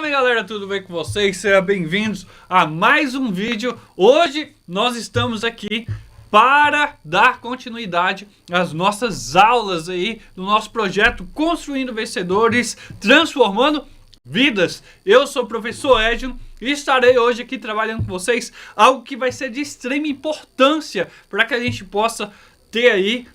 Fala galera, tudo bem com vocês? Sejam bem-vindos a mais um vídeo. Hoje nós estamos aqui para dar continuidade às nossas aulas aí do nosso projeto Construindo Vencedores, Transformando Vidas. Eu sou o professor Edno e estarei hoje aqui trabalhando com vocês algo que vai ser de extrema importância para que a gente possa ter aí,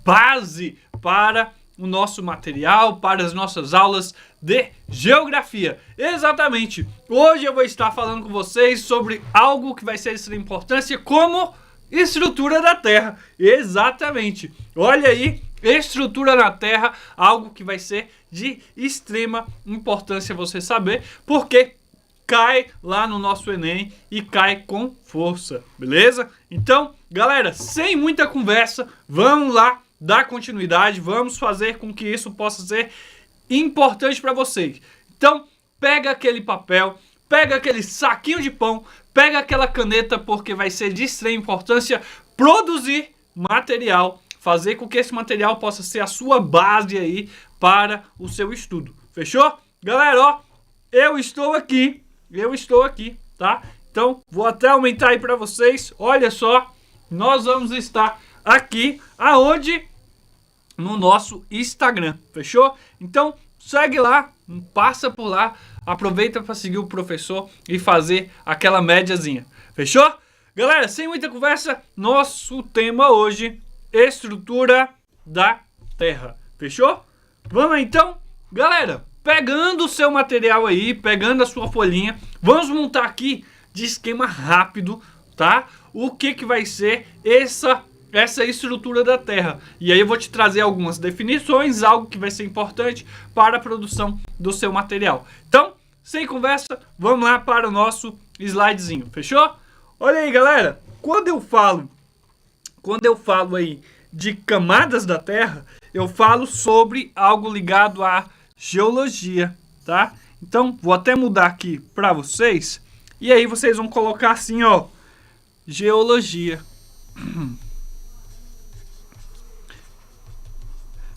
base para o nosso material, para as nossas aulas de geografia. Exatamente. Hoje eu vou estar falando com vocês sobre algo que vai ser de extrema importância, como estrutura da Terra. Exatamente. Olha aí, estrutura na Terra, algo que vai ser de extrema importância você saber, porque cai lá no nosso Enem e cai com força, beleza? Então, galera, sem muita conversa, vamos lá dar continuidade, vamos fazer com que isso possa ser importante para vocês. Então, pega aquele papel, pega aquele saquinho de pão, pega aquela caneta, porque vai ser de extrema importância produzir material, fazer com que esse material possa ser a sua base aí para o seu estudo. Fechou? Galera, ó, eu estou aqui, tá? Então, vou até aumentar aí para vocês. Olha só, nós vamos estar aqui aonde? No nosso Instagram, fechou? Então segue lá, passa por lá, aproveita para seguir o professor e fazer aquela médiazinha, fechou? Galera, sem muita conversa, nosso tema hoje, estrutura da Terra, fechou? Vamos lá, então, galera, pegando o seu material aí, pegando a sua folhinha, vamos montar aqui de esquema rápido, tá? O que vai ser essa estrutura da Terra. E aí eu vou te trazer algumas definições, algo que vai ser importante para a produção do seu material. Então, sem conversa, vamos lá para o nosso slidezinho, fechou? Olha aí, galera, quando eu falo aí de camadas da Terra, eu falo sobre algo ligado à geologia, tá? Então, vou até mudar aqui para vocês, e aí vocês vão colocar assim, ó, geologia.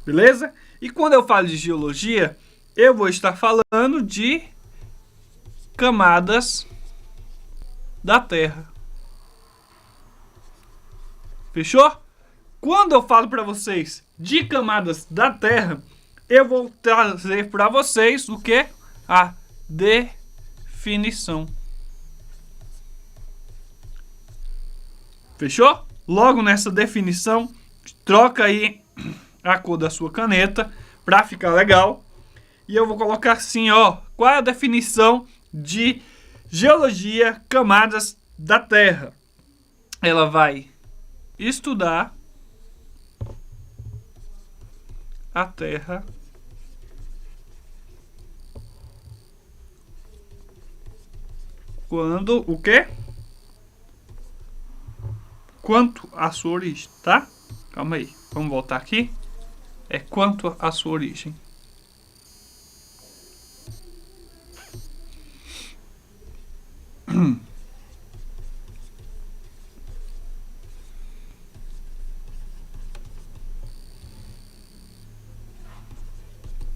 Beleza? E quando eu falo de geologia, eu vou estar falando de camadas da Terra. Fechou? Quando eu falo para vocês de camadas da Terra, eu vou trazer para vocês o que? A definição. Fechou? Logo nessa definição, troca aí a cor da sua caneta para ficar legal. E eu vou colocar assim, ó, qual é a definição de geologia, camadas da Terra? Ela vai estudar a Terra quando o quê? Quanto à sua origem, tá? Calma aí, vamos voltar aqui. É quanto à sua origem.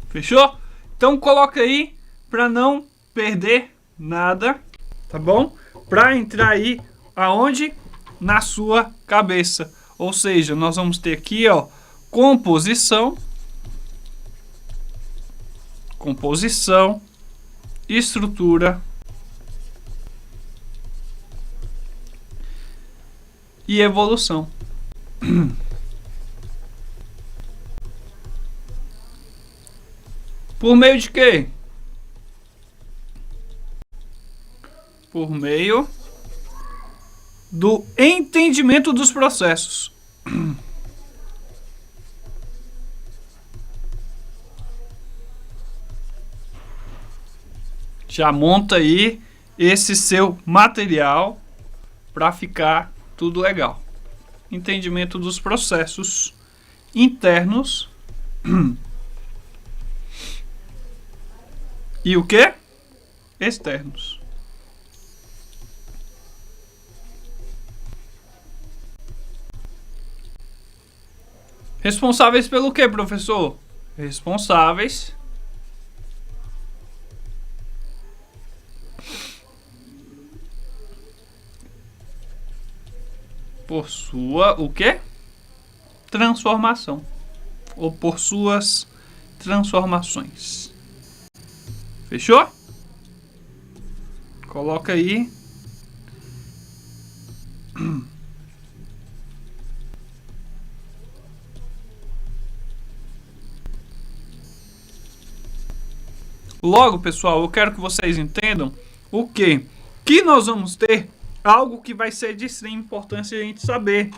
Fechou? Então coloca aí para não perder nada, tá bom? Para entrar aí aonde? Na sua cabeça. Ou seja, nós vamos ter aqui, ó, composição, estrutura e evolução. Por meio de quê? Por meio do entendimento dos processos. Já monta aí esse seu material para ficar tudo legal. Entendimento dos processos internos e o que? Externos. Responsáveis pelo que, professor? Responsáveis por sua, o quê? Transformação. Ou por suas transformações. Fechou? Coloca aí. Logo, pessoal, eu quero que vocês entendam o quê? Que nós vamos ter algo que vai ser de extrema importância a gente saber.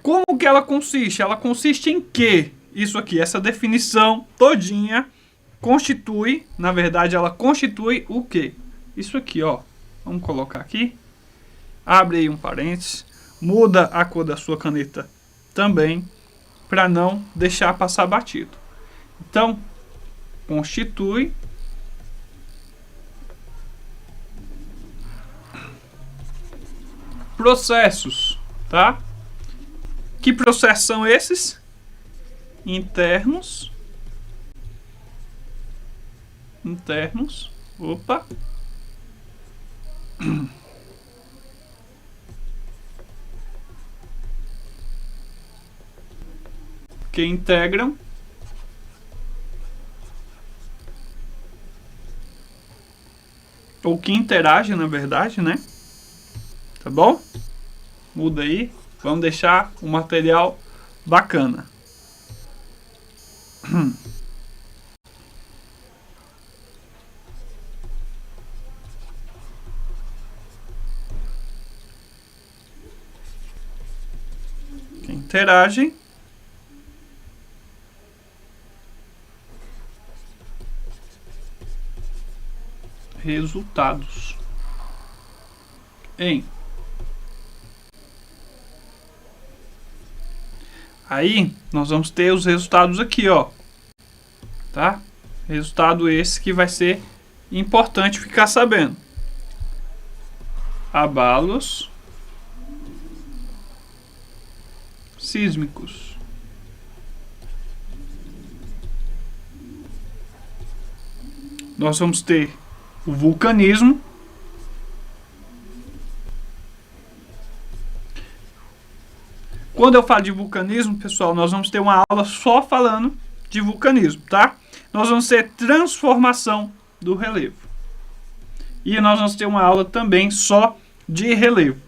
Como que ela consiste? Ela consiste em quê? Isso aqui, essa definição todinha constitui, na verdade, ela constitui o quê? Isso aqui, ó. Vamos colocar aqui. Abre aí um parênteses. Muda a cor da sua caneta também, para não deixar passar batido. Então, constitui processos, tá? Que processos são esses? Internos. Opa. Que integram ou que interagem, na verdade, né? Tá bom? Muda aí. Vamos deixar um material bacana. Que interagem. Resultados em. Aí nós vamos ter os resultados aqui, ó. Tá? Resultado esse que vai ser importante ficar sabendo. Abalos sísmicos. Nós vamos ter o vulcanismo. Quando eu falo de vulcanismo, pessoal, nós vamos ter uma aula só falando de vulcanismo, tá? Nós vamos ter transformação do relevo. E nós vamos ter uma aula também só de relevo.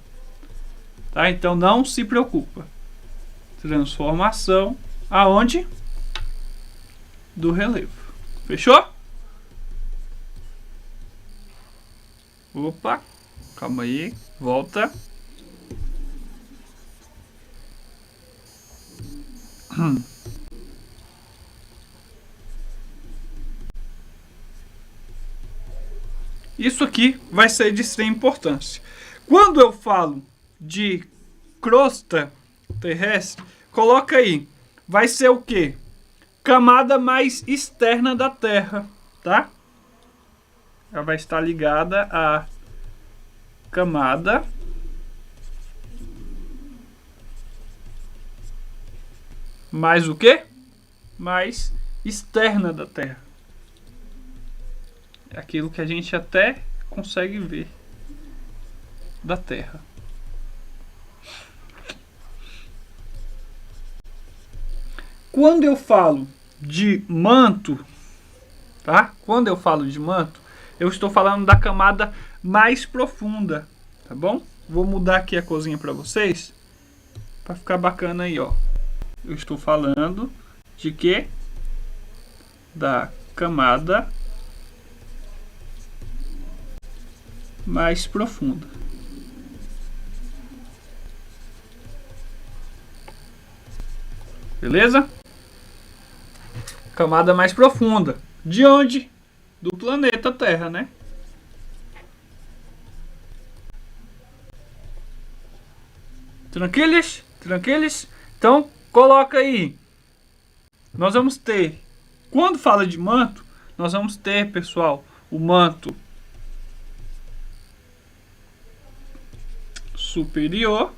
Tá? Então não se preocupa. Transformação aonde? Do relevo. Fechou? Opa, calma aí, volta. Isso aqui vai ser de extrema importância. Quando eu falo de crosta terrestre, coloca aí. Vai ser o quê? Camada mais externa da Terra, tá? Ela vai estar ligada à camada mais o quê? Mais externa da Terra. É aquilo que a gente até consegue ver da Terra. Quando eu falo de manto, tá? Quando eu falo de manto, eu estou falando da camada mais profunda, tá bom? Vou mudar aqui a corzinha para vocês, para ficar bacana aí, ó. Eu estou falando de quê? Da camada mais profunda. Beleza? Camada mais profunda. De onde? Do planeta Terra, né? Tranquilos? Tranquilos? Então, coloca aí. Nós vamos ter, quando fala de manto, nós vamos ter, pessoal, o manto superior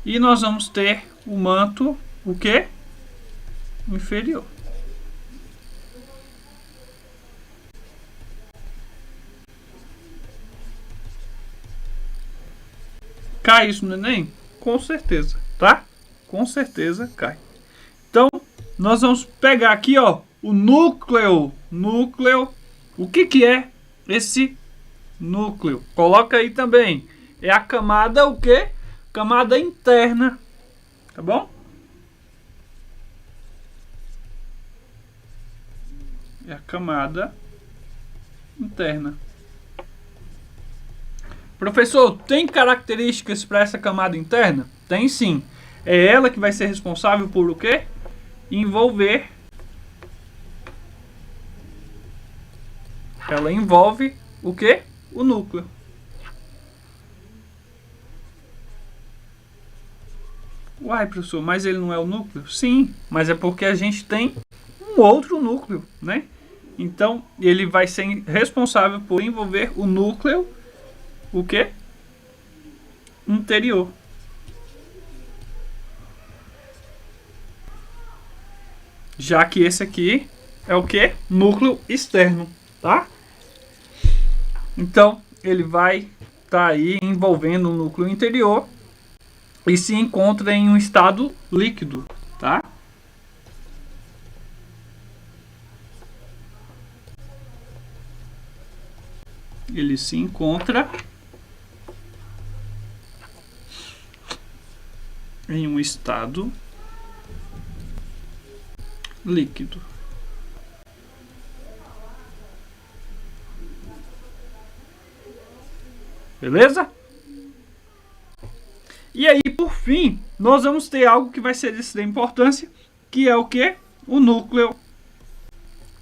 e nós vamos ter o manto, o quê? Inferior. Cai isso no Enem? Com certeza, tá? Com certeza cai. Então, nós vamos pegar aqui, ó, o núcleo. Núcleo. O que que é esse núcleo? Coloca aí também. É a camada o quê? Camada interna. Tá bom? É a camada interna. Professor, tem características para essa camada interna? Tem sim. É ela que vai ser responsável por o quê? Envolver. Ela envolve o quê? O núcleo. Uai, professor, mas ele não é o núcleo? Sim, mas é porque a gente tem um outro núcleo, né? Então, ele vai ser responsável por envolver o núcleo, o quê? Interior. Já que esse aqui é o quê? Núcleo externo, tá? Então, ele vai estar aí envolvendo o núcleo interior e se encontra em um estado líquido, tá? Ele se encontra em um estado líquido. Beleza? E aí, por fim, nós vamos ter algo que vai ser de extrema importância, que é o que? O núcleo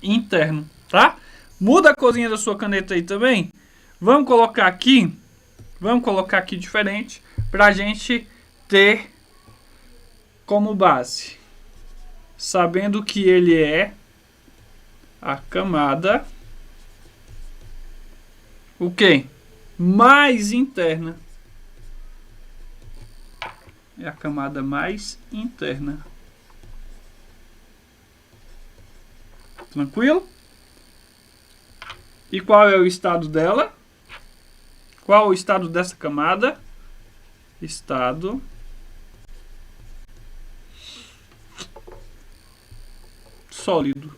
interno, tá? Muda a corzinha da sua caneta aí também. Vamos colocar aqui diferente, para a gente ter como base, sabendo que ele é a camada, o quê? Mais interna. É a camada mais interna. Tranquilo? E qual é o estado dela? Qual é o estado dessa camada? Estado sólido.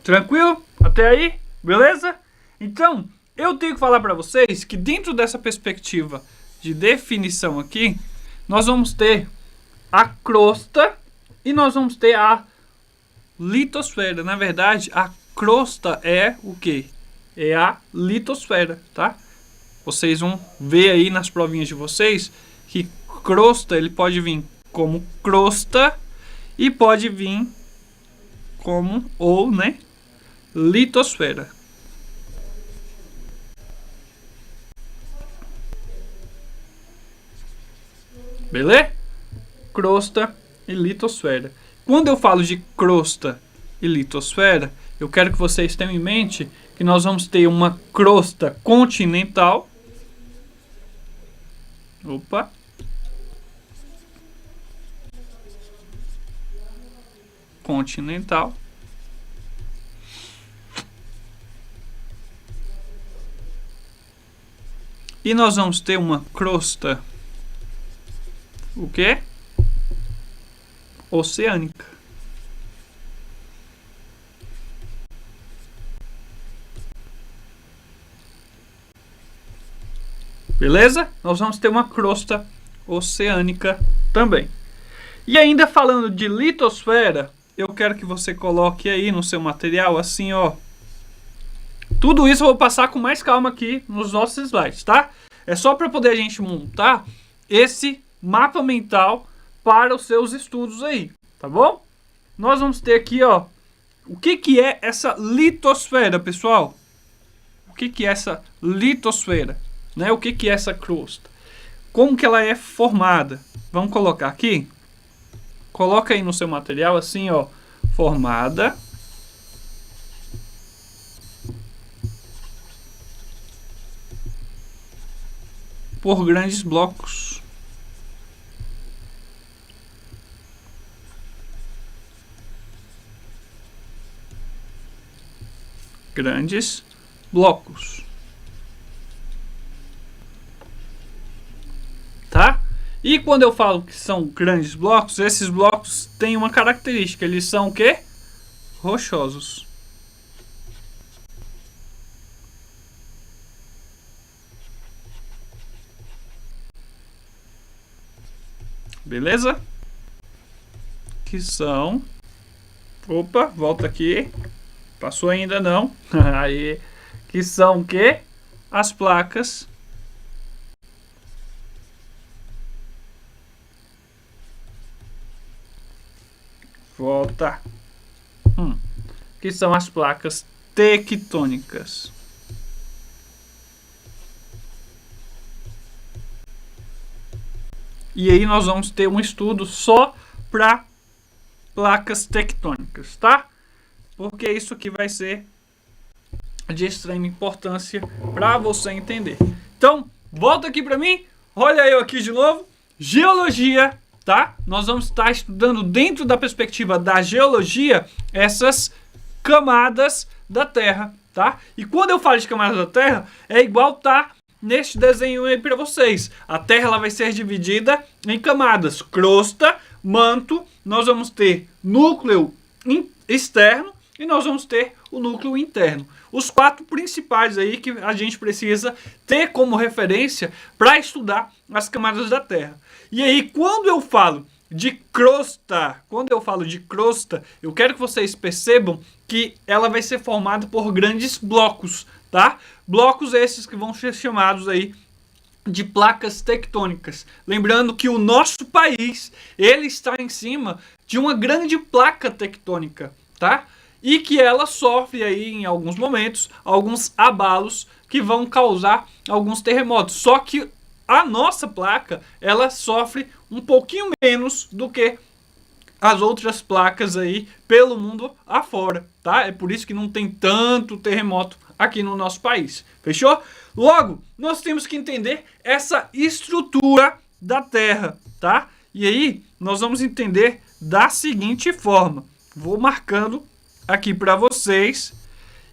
Tranquilo? Até aí? Beleza? Então, eu tenho que falar para vocês que dentro dessa perspectiva de definição aqui, nós vamos ter a crosta e nós vamos ter a litosfera. Na verdade, a crosta é o quê? É a litosfera, tá? Vocês vão ver aí nas provinhas de vocês que crosta, ele pode vir como crosta e pode vir como, ou, né, litosfera. Beleza? Crosta e litosfera. Quando eu falo de crosta e litosfera, eu quero que vocês tenham em mente que nós vamos ter uma crosta continental. Opa. Continental. E nós vamos ter uma crosta, o quê? Oceânica. Beleza? Nós vamos ter uma crosta oceânica também. E ainda falando de litosfera, eu quero que você coloque aí no seu material assim, ó. Tudo isso eu vou passar com mais calma aqui nos nossos slides, tá? É só para poder a gente montar esse mapa mental para os seus estudos aí, tá bom? Nós vamos ter aqui, ó, o que que é essa litosfera, pessoal? O que que é essa litosfera? Né? O que que é essa crosta? Como que ela é formada? Vamos colocar aqui? Coloca aí no seu material assim, ó, formada por grandes blocos. Grandes blocos. Tá? E quando eu falo que são grandes blocos, esses blocos têm uma característica. Eles são o quê? Rochosos. Beleza? Que são... Opa, volta aqui. Passou ainda não. Aí, que são o quê? As placas volta. Que são as placas tectônicas. E aí nós vamos ter um estudo só para placas tectônicas, tá? Porque isso aqui vai ser de extrema importância para você entender. Então, volta aqui para mim. Olha eu aqui de novo. Geologia, tá? Nós vamos estar estudando dentro da perspectiva da geologia essas camadas da Terra, tá? E quando eu falo de camadas da Terra, é igual tá neste desenho aí para vocês. A Terra ela vai ser dividida em camadas: crosta, manto, nós vamos ter núcleo externo e nós vamos ter o núcleo interno. Os 4 principais aí que a gente precisa ter como referência para estudar as camadas da Terra. E aí, quando eu falo de crosta, eu quero que vocês percebam que ela vai ser formada por grandes blocos, tá? Blocos esses que vão ser chamados aí de placas tectônicas. Lembrando que o nosso país, ele está em cima de uma grande placa tectônica, tá? E que ela sofre aí em alguns momentos alguns abalos que vão causar alguns terremotos. Só que a nossa placa, ela sofre um pouquinho menos do que as outras placas aí pelo mundo afora, tá? É por isso que não tem tanto terremoto aqui no nosso país. Fechou? Logo, nós temos que entender essa estrutura da Terra, tá? E aí, nós vamos entender da seguinte forma. Vou marcando aqui para vocês.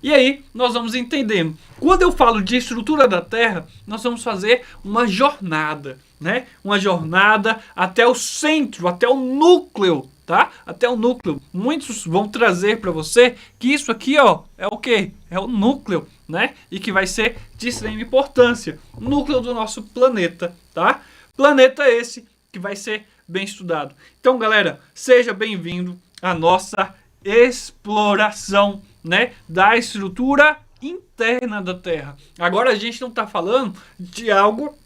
E aí, nós vamos entendendo. Quando eu falo de estrutura da Terra, nós vamos fazer uma jornada, né? Uma jornada até o centro, até o núcleo, tá? Até o núcleo. Muitos vão trazer para você que isso aqui, ó, é o quê? É o núcleo, né? E que vai ser de extrema importância. Núcleo do nosso planeta, tá? Planeta esse que vai ser bem estudado. Então, galera, seja bem-vindo à nossa exploração, né, da estrutura interna da Terra. Agora a gente não está falando de algo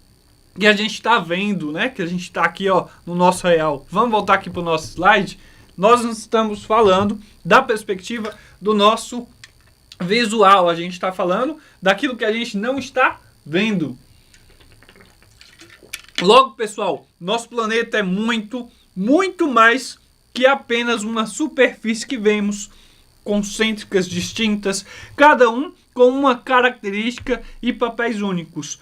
que a gente está vendo, né, que a gente está aqui, ó, no nosso real. Vamos voltar aqui para o nosso slide. Nós estamos falando da perspectiva do nosso visual. A gente está falando daquilo que a gente não está vendo. Logo, pessoal, nosso planeta é muito, muito mais que apenas uma superfície que vemos, concêntricas distintas, cada um com uma característica e papéis únicos.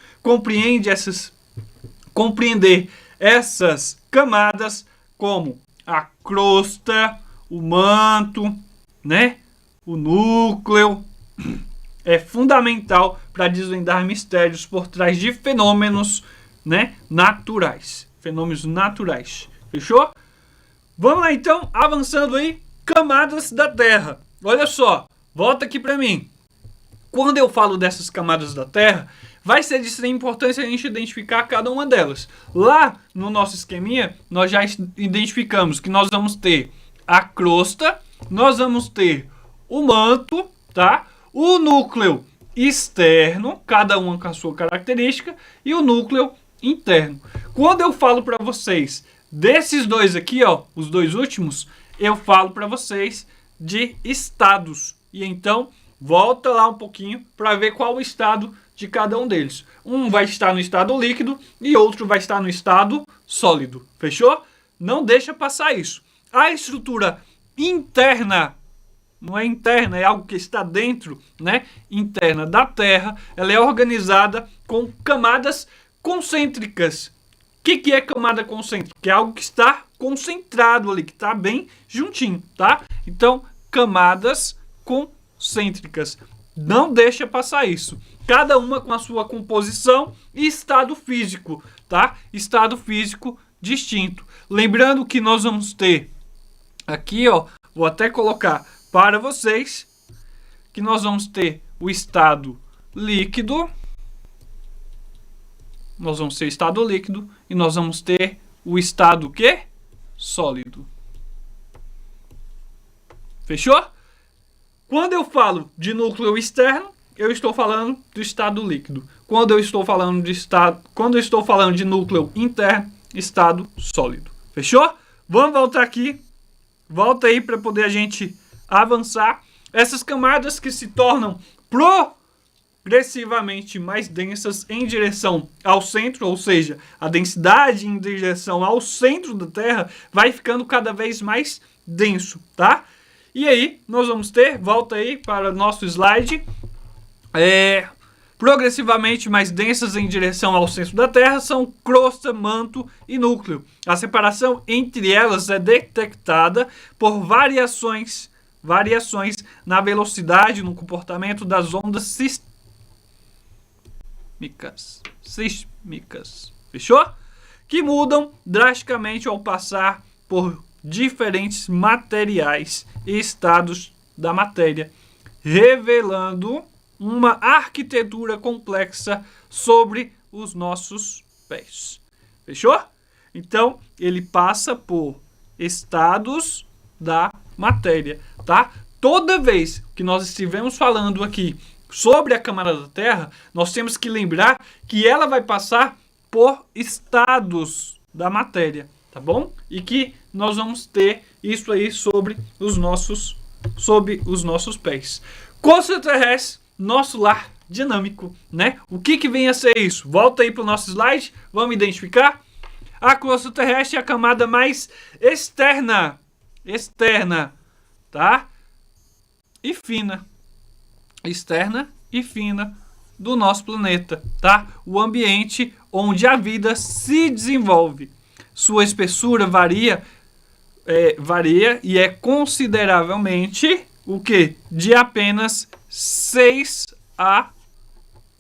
Compreender essas camadas como a crosta, o manto, né, o núcleo, é fundamental para desvendar mistérios por trás de fenômenos, né, naturais. Fenômenos naturais. Fechou? Vamos lá então, avançando aí, camadas da Terra. Olha só, volta aqui para mim. Quando eu falo dessas camadas da Terra, vai ser de extrema importância a gente identificar cada uma delas. Lá no nosso esqueminha, nós já identificamos que nós vamos ter a crosta, nós vamos ter o manto, tá? O núcleo externo, cada uma com a sua característica, e o núcleo interno. Quando eu falo para vocês desses dois aqui, ó, os dois últimos, eu falo para vocês de estados. E então, volta lá um pouquinho para ver qual o estado de cada um deles. Um vai estar no estado líquido e outro vai estar no estado sólido. Fechou? Não deixa passar isso. A estrutura interna, não é interna, é algo que está dentro, né, interna da Terra, ela é organizada com camadas concêntricas. O que é camada concêntrica? É algo que está concentrado ali, que está bem juntinho, tá? Então, camadas concêntricas. não deixa passar isso. Cada uma com a sua composição e estado físico, tá? Estado físico distinto. Lembrando que nós vamos ter aqui, ó, vou até colocar para vocês, que nós vamos ter o estado líquido. Nós vamos ter o estado líquido e nós vamos ter o estado o quê? Sólido. Fechou? Quando eu falo de núcleo externo, eu estou falando do estado líquido. Quando eu estou falando de núcleo interno, estado sólido. Fechou? Vamos voltar aqui. Volta aí para poder a gente avançar. Essas camadas que se tornam progressivamente mais densas em direção ao centro, ou seja, a densidade em direção ao centro da Terra vai ficando cada vez mais denso, tá? E aí, nós vamos ter, volta aí para o nosso slide, progressivamente mais densas em direção ao centro da Terra são crosta, manto e núcleo. A separação entre elas é detectada por variações na velocidade, no comportamento das ondas sísmicas. Fechou? Que mudam drasticamente ao passar por diferentes materiais e estados da matéria, revelando uma arquitetura complexa sobre os nossos pés. Fechou? Então, ele passa por estados da matéria, tá? Toda vez que nós estivermos falando aqui sobre a camada da Terra, nós temos que lembrar que ela vai passar por estados da matéria, tá bom? E que nós vamos ter isso aí sobre os nossos pés. Crosta terrestre, nosso lar dinâmico, né? O que vem a ser isso? Volta aí para o nosso slide, vamos identificar. A crosta terrestre é a camada mais externa, tá? E fina. Externa e fina do nosso planeta, tá? O ambiente onde a vida se desenvolve. Sua espessura varia e é consideravelmente o que? De apenas 6 a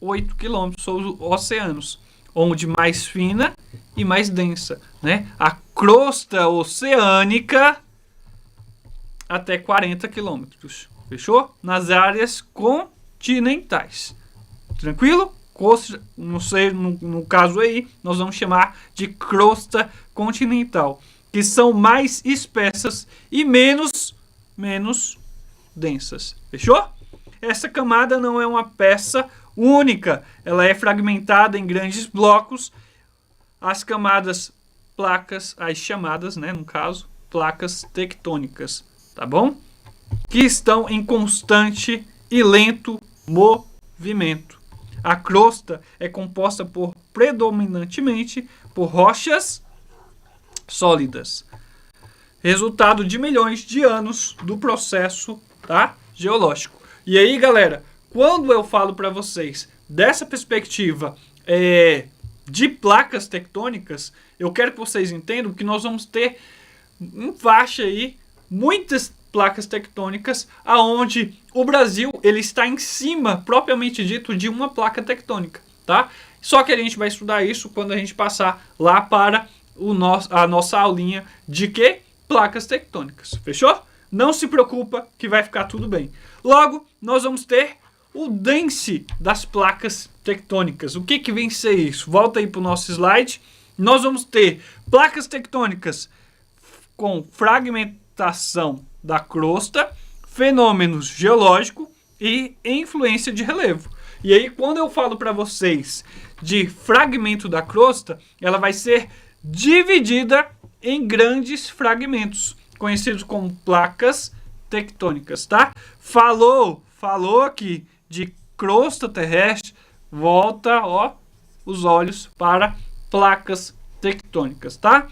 8 quilômetros sobre os oceanos, onde mais fina e mais densa, né? A crosta oceânica até 40 quilômetros, fechou? Nas áreas continentais, tranquilo? Crosta, não sei, no caso aí, nós vamos chamar de crosta continental, que são mais espessas e menos densas, fechou? Essa camada não é uma peça única, ela é fragmentada em grandes blocos. As camadas, placas, as chamadas, né, no caso, placas tectônicas, tá bom? Que estão em constante e lento movimento. A crosta é composta predominantemente por rochas sólidas, resultado de milhões de anos do processo, tá, geológico. E aí, galera, quando eu falo para vocês dessa perspectiva de placas tectônicas, eu quero que vocês entendam que nós vamos ter em faixa aí muitas placas tectônicas, aonde o Brasil ele está em cima, propriamente dito, de uma placa tectônica, tá? Só que a gente vai estudar isso quando a gente passar lá para a nossa aulinha de que? Placas tectônicas, fechou? Não se preocupa que vai ficar tudo bem. Logo, nós vamos ter o dense das placas tectônicas. O que vem ser isso? Volta aí para o nosso slide. Nós vamos ter placas tectônicas com fragmentação da crosta, fenômenos geológicos e influência de relevo. E aí, quando eu falo para vocês de fragmento da crosta, ela vai ser dividida em grandes fragmentos, conhecidos como placas tectônicas, tá? Falou aqui de crosta terrestre, volta, ó, os olhos para placas tectônicas, tá?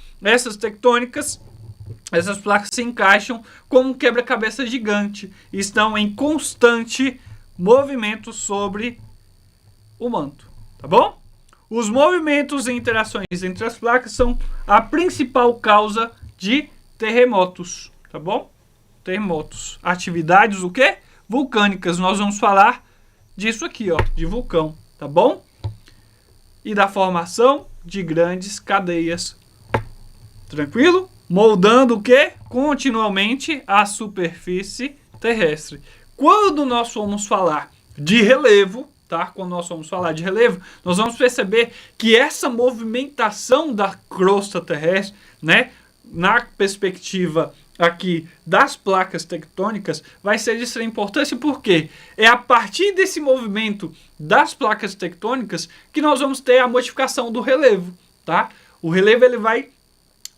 Essas placas se encaixam como um quebra-cabeça gigante e estão em constante movimento sobre o manto, tá bom? Os movimentos e interações entre as placas são a principal causa de terremotos, tá bom? Terremotos. Atividades o quê? Vulcânicas. Nós vamos falar disso aqui, ó, de vulcão, tá bom? E da formação de grandes cadeias. Tranquilo? Moldando o quê? Continuamente a superfície terrestre. Quando nós formos falar de relevo, tá? Quando nós vamos falar de relevo, nós vamos perceber que essa movimentação da crosta terrestre, né, na perspectiva aqui das placas tectônicas, vai ser de extrema importância, porque é a partir desse movimento das placas tectônicas que nós vamos ter a modificação do relevo, tá? O relevo ele vai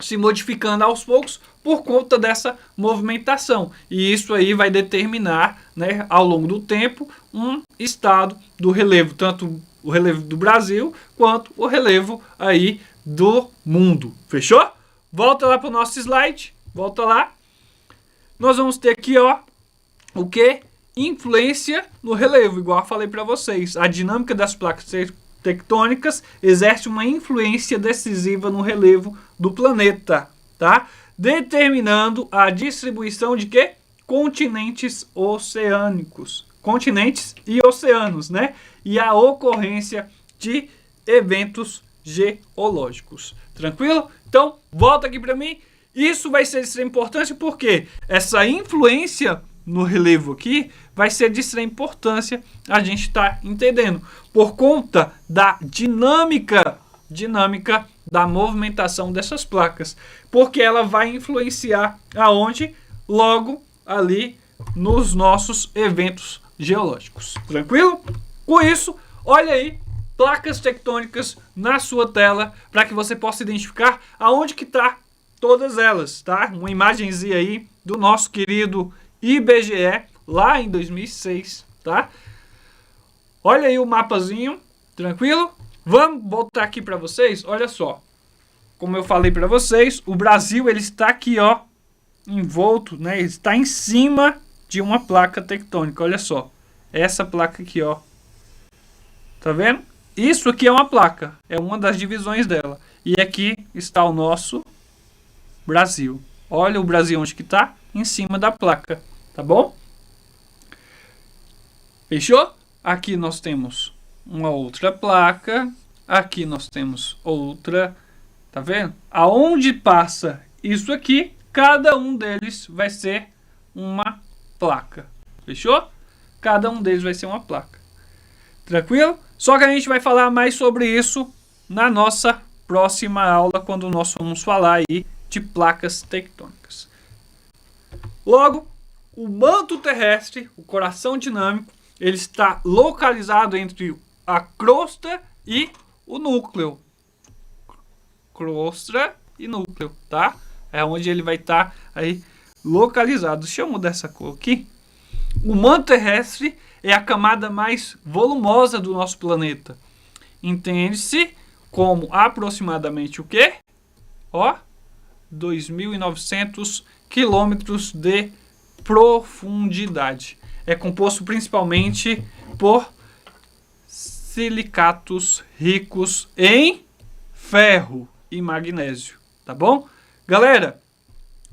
se modificando aos poucos por conta dessa movimentação. E isso aí vai determinar, né, ao longo do tempo, um estado do relevo, tanto o relevo do Brasil quanto o relevo aí do mundo. Fechou? Volta lá para o nosso slide. Volta lá. Nós vamos ter aqui, ó, o que? Influência no relevo, igual eu falei para vocês. A dinâmica das placas tectônicas exerce uma influência decisiva no relevo do planeta, tá? Determinando a distribuição de quê? Continentes oceânicos. Continentes e oceanos, né? E a ocorrência de eventos geológicos. Tranquilo? Então, volta aqui para mim. Isso vai ser de extrema importância porque essa influência no relevo aqui vai ser de extrema importância a gente tá entendendo por conta da dinâmica da movimentação dessas placas, porque ela vai influenciar aonde? Logo ali nos nossos eventos geológicos. Tranquilo? Com isso, olha aí placas tectônicas na sua tela para que você possa identificar aonde que tá todas elas, tá? Uma imagenzinha aí do nosso querido IBGE lá em 2006, tá? Olha aí o mapazinho, tranquilo? Vamos voltar aqui para vocês, olha só. Como eu falei para vocês, o Brasil ele está aqui, ó, envolto, né? Ele está em cima de uma placa tectônica, olha só. Essa placa aqui, ó. Tá vendo? Isso aqui é uma placa, é uma das divisões dela. E aqui está o nosso Brasil. Olha o Brasil onde que tá? Em cima da placa, tá bom? Fechou? Aqui nós temos uma outra placa, aqui nós temos outra, tá vendo? Aonde passa isso aqui, cada um deles vai ser uma placa, fechou? Cada um deles vai ser uma placa, tranquilo? Só que a gente vai falar mais sobre isso na nossa próxima aula, quando nós vamos falar aí de placas tectônicas. Logo, o manto terrestre, o coração dinâmico, ele está localizado entre a crosta e o núcleo. Crosta e núcleo, tá? É onde ele vai estar aí localizado. Deixa eu mudar essa cor aqui. O manto terrestre é a camada mais volumosa do nosso planeta. Entende-se como aproximadamente o quê? Ó, 2.900 quilômetros de profundidade. É composto principalmente por silicatos ricos em ferro e magnésio, tá bom? Galera,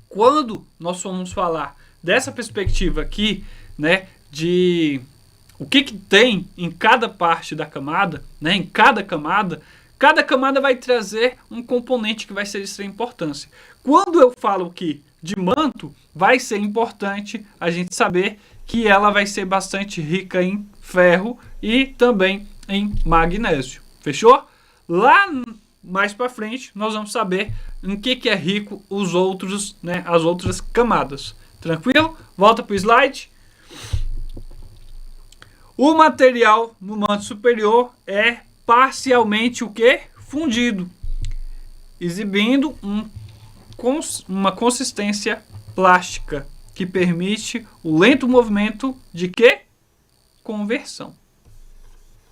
quando nós formos falar dessa perspectiva aqui, né, de o que tem em cada parte da camada, né, em cada camada vai trazer um componente que vai ser de extrema importância. Quando eu falo aqui de manto, vai ser importante a gente saber que ela vai ser bastante rica em ferro e também em magnésio. Fechou? Lá mais para frente, nós vamos saber em que é rico os outros, né, as outras camadas. Tranquilo? Volta para o slide. O material no manto superior é parcialmente o que? Fundido, exibindo uma consistência plástica que permite o lento movimento de quê? Conversão.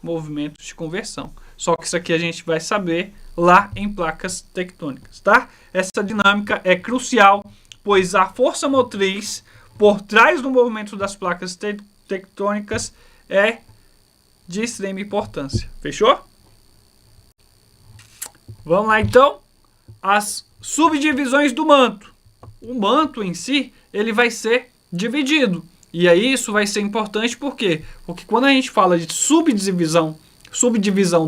Movimento de conversão. Só que isso aqui a gente vai saber lá em placas tectônicas, tá? Essa dinâmica é crucial, pois a força motriz por trás do movimento das placas tectônicas é de extrema importância. Fechou? Vamos lá então. As subdivisões do manto. O manto em si, ele vai ser dividido E aí isso vai ser importante por quê? Porque quando a gente fala de subdivisão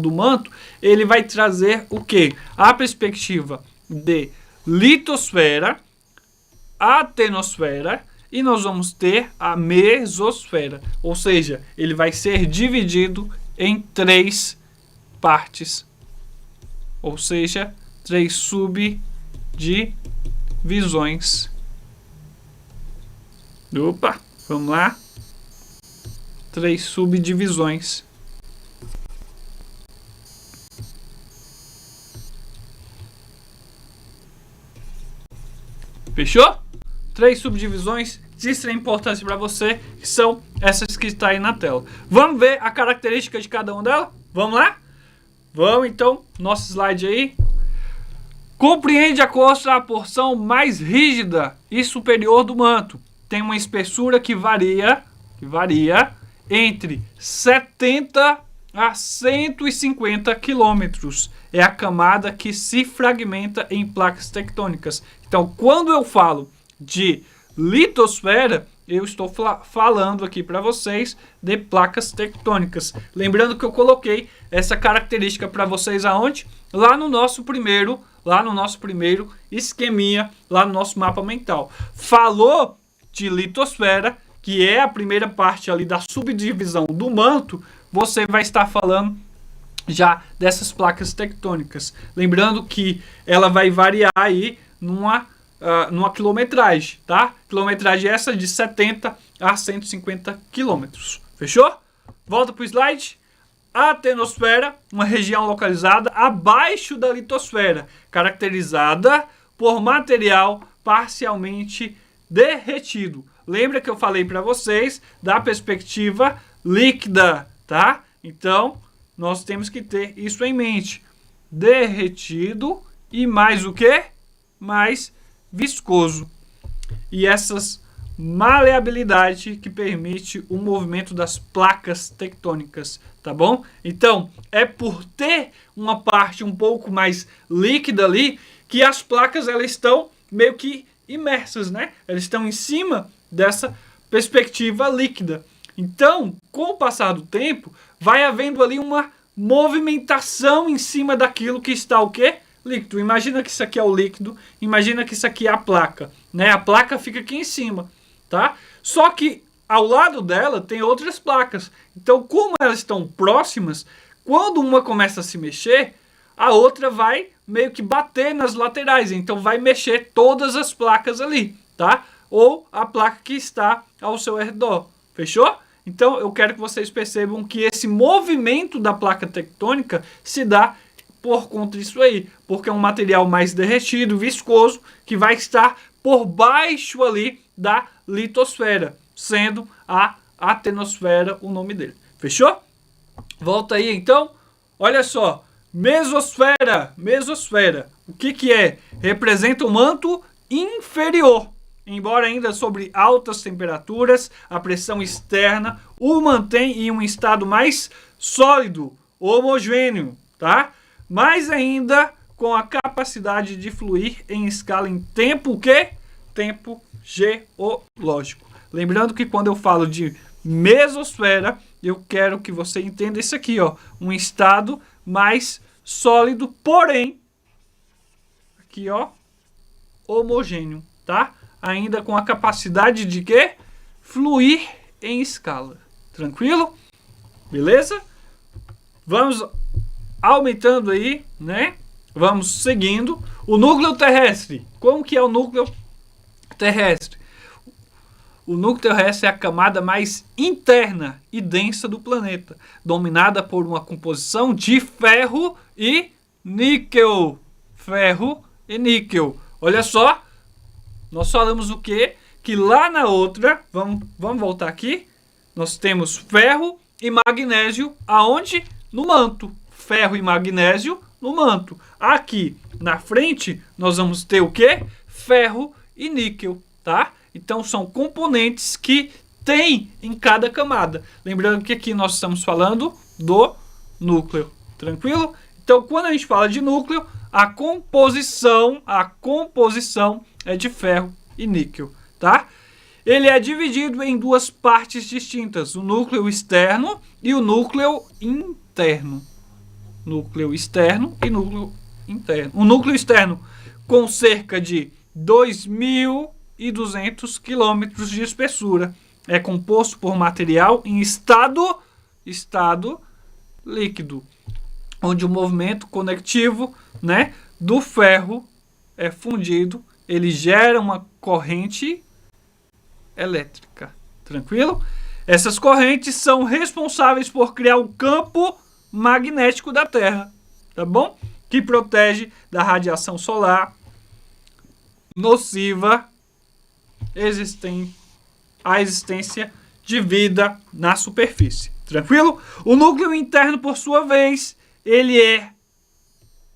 do manto, ele vai trazer o quê? A perspectiva de litosfera, atenosfera, e nós vamos ter a mesosfera. Ou seja, ele vai ser dividido em 3 partes. Ou seja, 3 subdivisões. Opa, vamos lá. 3 subdivisões. Fechou? 3 subdivisões de extrema importância para você, que são essas que estão aí na tela. Vamos ver a característica de cada uma delas? Vamos lá? Vamos então, nosso slide aí. Compreende a crosta a porção mais rígida e superior do manto. Tem uma espessura que varia entre 70 a 150 quilômetros. É a camada que se fragmenta em placas tectônicas. Então, quando eu falo de litosfera, eu estou falando aqui para vocês de placas tectônicas. Lembrando que eu coloquei essa característica para vocês aonde? Lá no nosso primeiro esqueminha, lá no nosso mapa mental. Falou de litosfera, que é a primeira parte ali da subdivisão do manto, você vai estar falando já dessas placas tectônicas. Lembrando que ela vai variar aí numa quilometragem, tá? Quilometragem essa de 70 a 150 quilômetros. Fechou? Volta para o slide. A atenosfera, uma região localizada abaixo da litosfera, caracterizada por material parcialmente derretido. Lembra que eu falei para vocês da perspectiva líquida, tá? Então, nós temos que ter isso em mente. Derretido e mais o quê? Mais viscoso. E essas maleabilidade que permite o movimento das placas tectônicas, tá bom? Então, é por ter uma parte um pouco mais líquida ali que as placas elas estão meio que imersas, né? Elas estão em cima dessa perspectiva líquida. Então, com o passar do tempo, vai havendo ali uma movimentação em cima daquilo que está o quê? Líquido. Imagina que isso aqui é o líquido, imagina que isso aqui é a placa, né? A placa fica aqui em cima, tá? Só que ao lado dela tem outras placas. Então, como elas estão próximas, quando uma começa a se mexer, a outra vai meio que bater nas laterais. Então, vai mexer todas as placas ali, tá? Ou a placa que está ao seu redor. Fechou? Então, eu quero que vocês percebam que esse movimento da placa tectônica se dá por conta disso aí, porque é um material mais derretido, viscoso, que vai estar por baixo ali da litosfera, sendo a atenosfera o nome dele. Fechou? Volta aí então. Olha só, mesosfera. O que é? Representa o manto inferior. Embora ainda sobre altas temperaturas, a pressão externa o mantém em um estado mais sólido, homogêneo, tá? Mas ainda com a capacidade de fluir em escala em tempo o quê? Tempo geológico. Lembrando que quando eu falo de mesosfera, eu quero que você entenda isso aqui, ó, um estado mais sólido, porém, aqui, ó, homogêneo, tá? Ainda com a capacidade de quê? Fluir em escala. Tranquilo? Beleza? Vamos aumentando aí, né? Vamos seguindo. O núcleo terrestre. Como que é o núcleo terrestre? O núcleo terrestre é a camada mais interna e densa do planeta, dominada por uma composição de ferro e níquel. Ferro e níquel. Olha só, nós falamos o quê? Que lá na outra, vamos voltar aqui, nós temos ferro e magnésio, aonde? No manto. Ferro e magnésio no manto. Aqui na frente, nós vamos ter o quê? Ferro e níquel, tá? Então, são componentes que tem em cada camada. Lembrando que aqui nós estamos falando do núcleo. Tranquilo? Então, quando a gente fala de núcleo, a composição é de ferro e níquel, tá? ele é dividido em duas partes distintas, o núcleo externo e o núcleo interno. Núcleo externo e núcleo interno. O núcleo externo, com cerca de 2.200 quilômetros de espessura, é composto por material em estado líquido, onde o movimento conectivo, né, do ferro é fundido, ele gera uma corrente elétrica. Tranquilo? Essas correntes são responsáveis por criar o campo magnético da Terra, tá bom? Que protege da radiação solar nociva a existência de vida na superfície. Tranquilo? O núcleo interno, por sua vez, ele é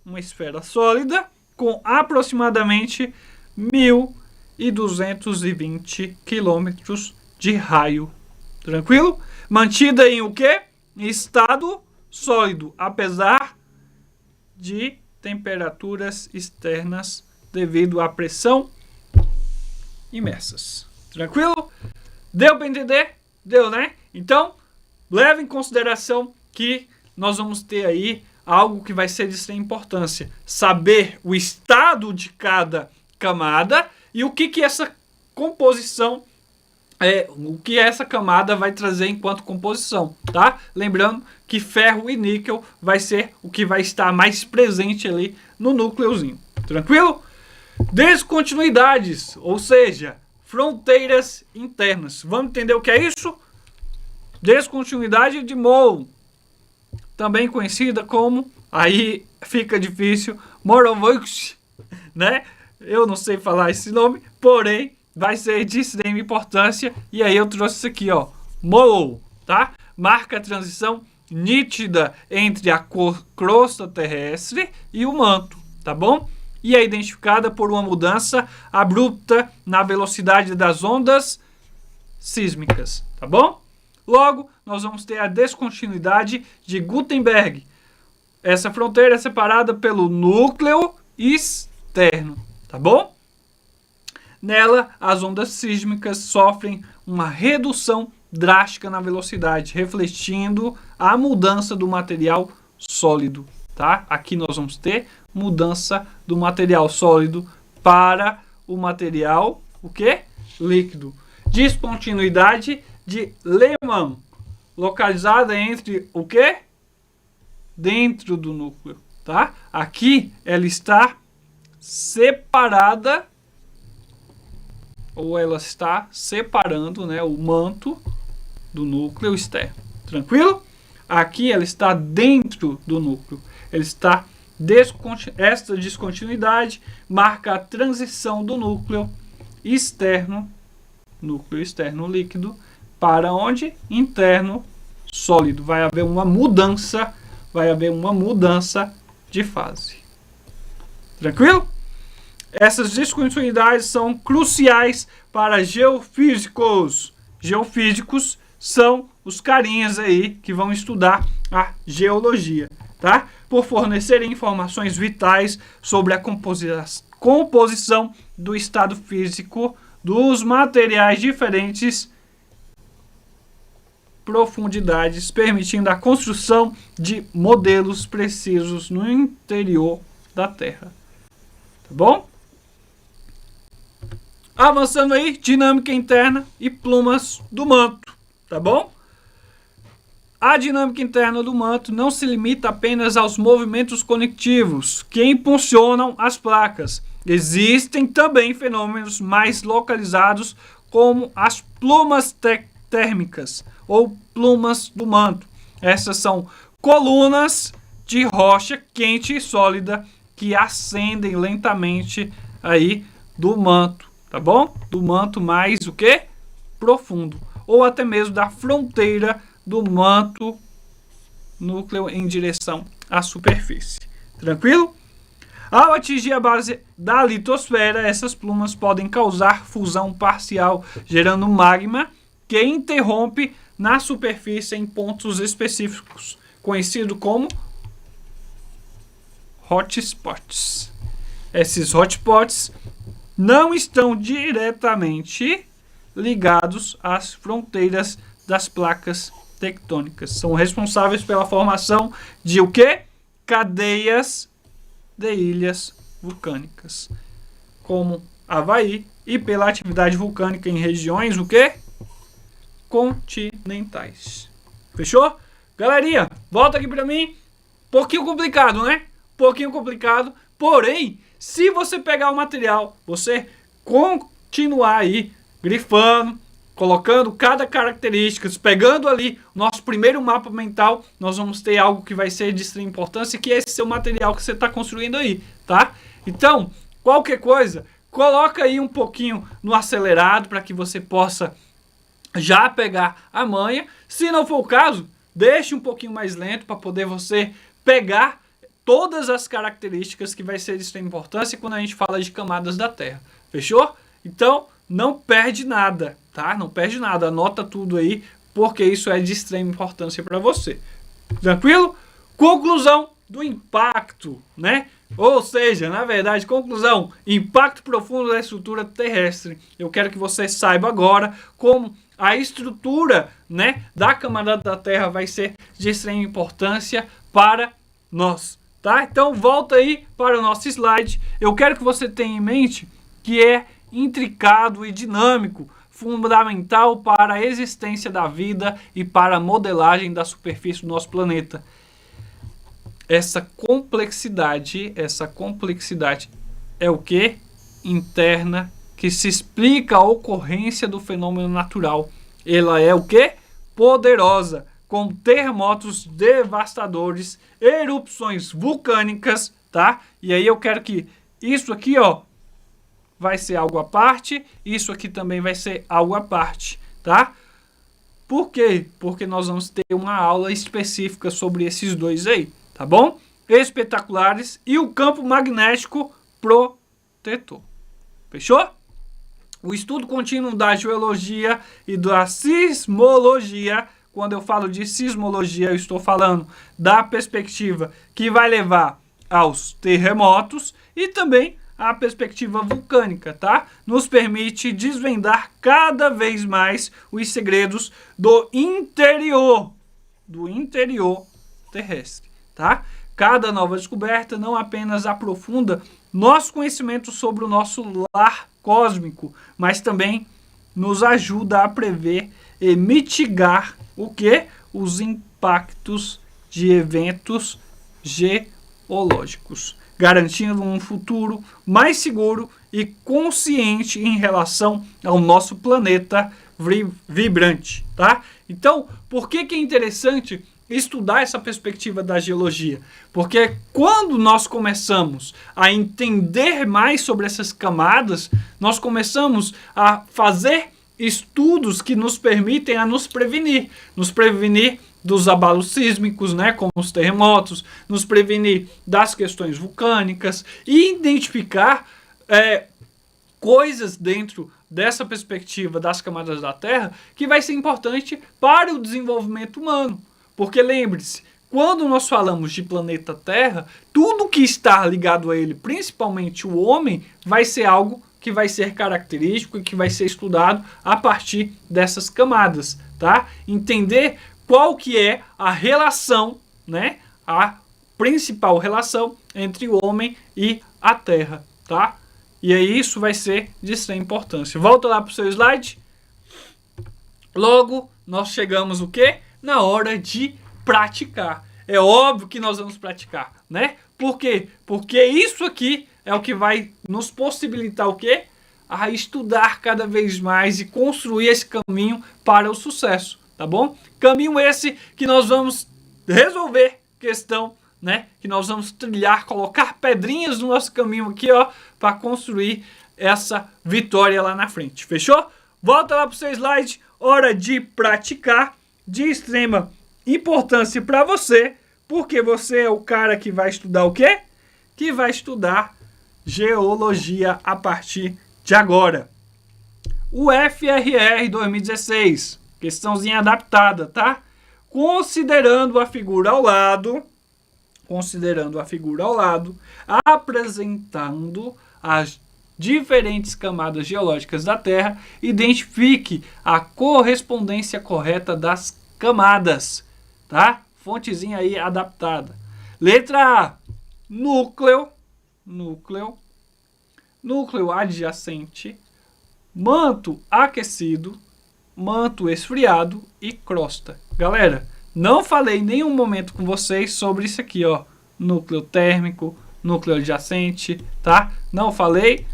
uma esfera sólida com aproximadamente 1.220 quilômetros de raio. Tranquilo? Mantida em o quê? Em estado sólido, apesar de temperaturas externas devido à pressão imersas. Tranquilo? Deu para entender? Deu, né? Então, leve em consideração que nós vamos ter aí algo que vai ser de extrema importância. Saber o estado de cada camada e o que essa composição, o que essa camada vai trazer enquanto composição, tá? Lembrando que ferro e níquel vai ser o que vai estar mais presente ali no núcleozinho. Tranquilo? Descontinuidades, ou seja, fronteiras internas. Vamos entender o que é isso? Descontinuidade de Moe, também conhecida como, aí fica difícil, Moravux, né? Eu não sei falar esse nome, porém vai ser de extrema importância. E aí eu trouxe isso aqui, ó, Moe, tá? Marca a transição nítida entre a crosta terrestre e o manto, tá bom? E é identificada por uma mudança abrupta na velocidade das ondas sísmicas, tá bom? Logo, nós vamos ter a descontinuidade de Gutenberg. Essa fronteira é separada pelo núcleo externo, tá bom? Nela, as ondas sísmicas sofrem uma redução drástica na velocidade, refletindo a mudança do material sólido, tá? Aqui nós vamos ter mudança do material sólido para o material, o quê? Líquido. Descontinuidade de Lehmann, localizada entre o quê? Dentro do núcleo, tá? Aqui ela está separada, ou ela está separando, né, o manto do núcleo externo. Tranquilo? Aqui ela está dentro do núcleo. Ela está esta descontinuidade marca a transição do núcleo externo líquido para onde? Interno sólido. Vai haver uma mudança de fase. Tranquilo? Essas descontinuidades são cruciais para geofísicos. Geofísicos são os carinhas aí que vão estudar a geologia, tá? Por fornecerem informações vitais sobre a composição do estado físico dos materiais diferentes profundidades, permitindo a construção de modelos precisos no interior da Terra. Tá bom? Avançando aí, dinâmica interna e plumas do manto. Tá bom? A dinâmica interna do manto não se limita apenas aos movimentos conectivos que impulsionam as placas. Existem também fenômenos mais localizados, como as plumas térmicas ou plumas do manto. Essas são colunas de rocha quente e sólida que ascendem lentamente aí do manto, tá bom? Do manto mais o que? Profundo, ou até mesmo da fronteira do manto núcleo em direção à superfície. Tranquilo? Ao atingir a base da litosfera, essas plumas podem causar fusão parcial, gerando magma que interrompe na superfície em pontos específicos, conhecido como hotspots. Esses hotspots não estão diretamente ligados às fronteiras das placas tectônicas. São responsáveis pela formação de o quê? Cadeias de ilhas vulcânicas, como Havaí, e pela atividade vulcânica em regiões o quê? Continentais. Fechou? Galerinha, volta aqui pra mim. Pouquinho complicado, né? Pouquinho complicado. Porém, se você pegar o material, você continuar aí grifando, colocando cada característica, pegando ali o nosso primeiro mapa mental, nós vamos ter algo que vai ser de extrema importância, que é esse seu material que você está construindo aí, tá? Então, qualquer coisa, coloca aí um pouquinho no acelerado para que você possa já pegar a manha. Se não for o caso, deixe um pouquinho mais lento para poder você pegar todas as características que vai ser de extrema importância quando a gente fala de camadas da Terra. Fechou? Então, não perde nada, tá? Não perde nada. Anota tudo aí, porque isso é de extrema importância para você. Tranquilo? Conclusão do impacto, né? Ou seja, na verdade, conclusão, impacto profundo da estrutura terrestre. Eu quero que você saiba agora como a estrutura, né, da camada da Terra vai ser de extrema importância para nós, tá? Então volta aí para o nosso slide. Eu quero que você tenha em mente que é intricado e dinâmico, fundamental para a existência da vida e para a modelagem da superfície do nosso planeta. Essa complexidade é o que? Interna, que se explica a ocorrência do fenômeno natural. Ela é o que? Poderosa, com terremotos devastadores, erupções vulcânicas, tá? E aí eu quero que isso aqui, ó, vai ser algo à parte, isso aqui também vai ser algo à parte, tá? Por quê? Porque nós vamos ter uma aula específica sobre esses dois aí, tá bom? Espetaculares e o campo magnético protetor. Fechou? O estudo contínuo da geologia e da sismologia. Quando eu falo de sismologia, eu estou falando da perspectiva que vai levar aos terremotos e também a perspectiva vulcânica, tá? Nos permite desvendar cada vez mais os segredos do interior terrestre, tá? Cada nova descoberta não apenas aprofunda nosso conhecimento sobre o nosso lar cósmico, mas também nos ajuda a prever e mitigar o que? Os impactos de eventos geológicos, garantindo um futuro mais seguro e consciente em relação ao nosso planeta vibrante, tá? Então, por que é interessante estudar essa perspectiva da geologia? Porque quando nós começamos a entender mais sobre essas camadas, nós começamos a fazer estudos que nos permitem a nos prevenir dos abalos sísmicos, né, como os terremotos, nos prevenir das questões vulcânicas e identificar coisas dentro dessa perspectiva das camadas da Terra que vai ser importante para o desenvolvimento humano. Porque lembre-se, quando nós falamos de planeta Terra, tudo que está ligado a ele, principalmente o homem, vai ser algo que vai ser característico e que vai ser estudado a partir dessas camadas, tá? Entender qual que é a relação, né? A principal relação entre o homem e a Terra, tá? E aí isso vai ser de extrema importância. Volta lá para o seu slide. Logo, nós chegamos o quê? Na hora de praticar. É óbvio que nós vamos praticar, né? Por quê? Porque isso aqui é o que vai nos possibilitar o quê? A estudar cada vez mais e construir esse caminho para o sucesso, tá bom? Caminho esse que nós vamos resolver questão, né? Que nós vamos trilhar, colocar pedrinhas no nosso caminho aqui, ó, para construir essa vitória lá na frente. Fechou? Volta lá para o seu slide. Hora de praticar, de extrema importância para você, porque você é o cara que vai estudar o quê? Que vai estudar geologia a partir de agora. O FRR 2016, questãozinha adaptada, tá? Considerando a figura ao lado, apresentando as diferentes camadas geológicas da Terra, identifique a correspondência correta das camadas, tá? Fontezinha aí adaptada. Letra A, núcleo adjacente, manto aquecido, manto esfriado e crosta. Galera, não falei em nenhum momento com vocês sobre isso aqui, ó. Núcleo térmico, núcleo adjacente, tá? Não falei.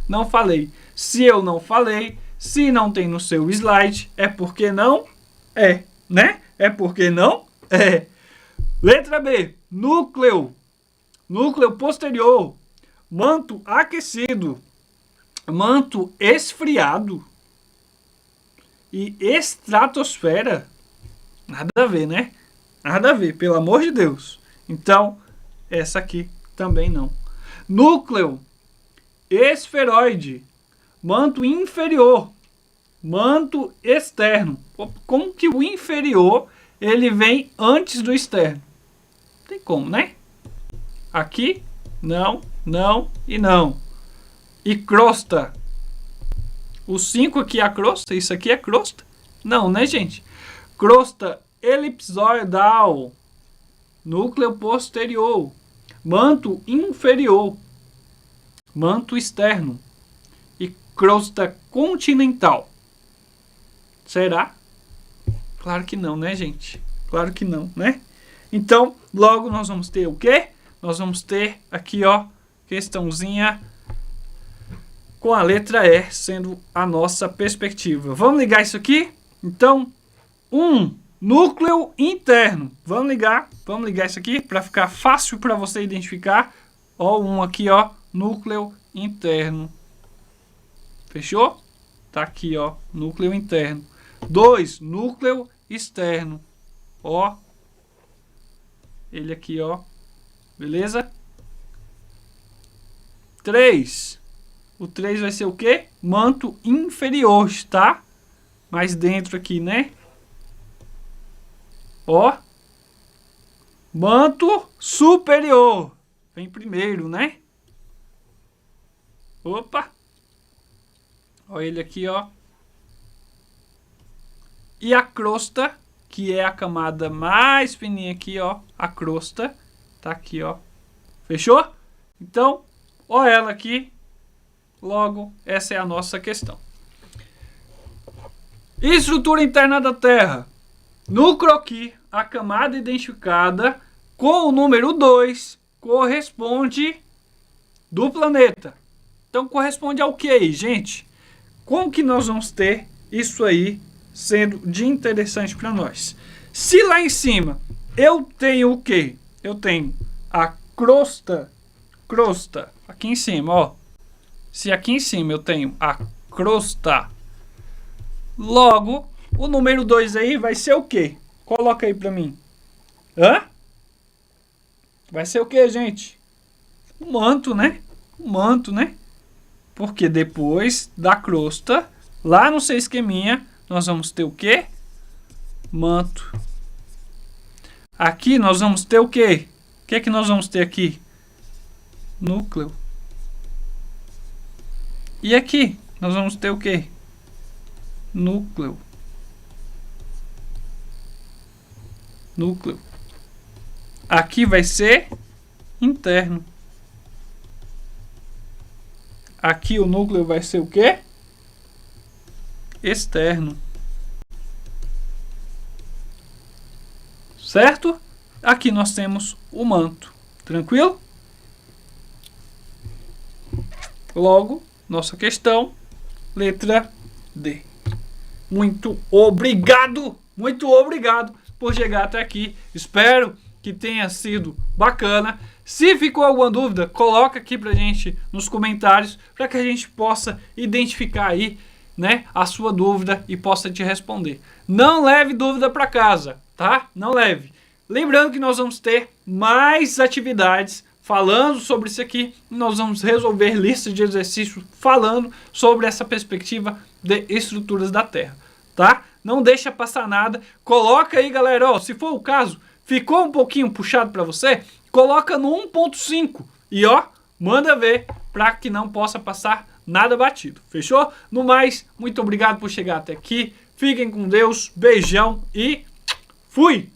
Se eu não falei, se não tem no seu slide, é porque não é, né? É porque não é. Letra B, núcleo posterior, manto aquecido, manto esfriado e estratosfera. Nada a ver, né? Nada a ver, pelo amor de Deus. Então, essa aqui também não. Núcleo esferoide, manto inferior, manto externo. Como que o inferior ele vem antes do externo? Tem como, né? Aqui, não e não. E crosta. O 5 aqui é a crosta, isso aqui é crosta? Não, né, gente? Crosta elipsoidal, núcleo posterior, manto inferior, manto externo e crosta continental. Será? Claro que não, né, gente? Claro que não, né? Então, logo nós vamos ter o quê? Nós vamos ter aqui, ó, questãozinha com a letra E sendo a nossa perspectiva. Vamos ligar isso aqui? Então, núcleo interno. Vamos ligar isso aqui para ficar fácil para você identificar. Ó, aqui, ó, núcleo interno. Fechou? Tá aqui, ó, núcleo interno. 2, núcleo externo. Ó, ele aqui, ó. Beleza? 3. O 3 vai ser o quê? Manto inferior, tá? Mais dentro aqui, né? Ó. Manto superior. Vem primeiro, né? Opa. Ó ele aqui, ó. E a crosta, que é a camada mais fininha aqui, ó. A crosta. Tá aqui, ó. Fechou? Então, ó ela aqui. Logo, essa é a nossa questão. Estrutura interna da Terra. No croquis, a camada identificada com o número 2 corresponde do planeta. Então, corresponde ao que aí, gente? Como que nós vamos ter isso aí sendo de interessante para nós? Se lá em cima eu tenho o quê? Eu tenho a crosta aqui em cima, ó. Se aqui em cima eu tenho a crosta, logo o número 2 aí vai ser o quê? Coloca aí pra mim. Hã? Vai ser o quê, gente? O manto, né? O manto, né? Porque depois da crosta, lá no seu esqueminha, nós vamos ter o quê? Manto. Aqui nós vamos ter o quê? O que é que nós vamos ter aqui? Núcleo. E aqui nós vamos ter o quê? Núcleo. Núcleo. Aqui vai ser interno. Aqui o núcleo vai ser o quê? Externo. Certo? Aqui nós temos o manto. Tranquilo? Logo, nossa questão, letra D. Muito obrigado por chegar até aqui. Espero que tenha sido bacana. Se ficou alguma dúvida, coloca aqui pra gente nos comentários, para que a gente possa identificar aí, né, a sua dúvida e possa te responder. Não leve dúvida para casa, tá? Não leve. Lembrando que nós vamos ter mais atividades falando sobre isso aqui. Nós vamos resolver listas de exercícios falando sobre essa perspectiva de estruturas da Terra, tá? Não deixa passar nada. Coloca aí, galera, ó, se for o caso, ficou um pouquinho puxado para você, coloca no 1.5 e ó, manda ver para que não possa passar nada batido, fechou? No mais, muito obrigado por chegar até aqui, fiquem com Deus, beijão e fui!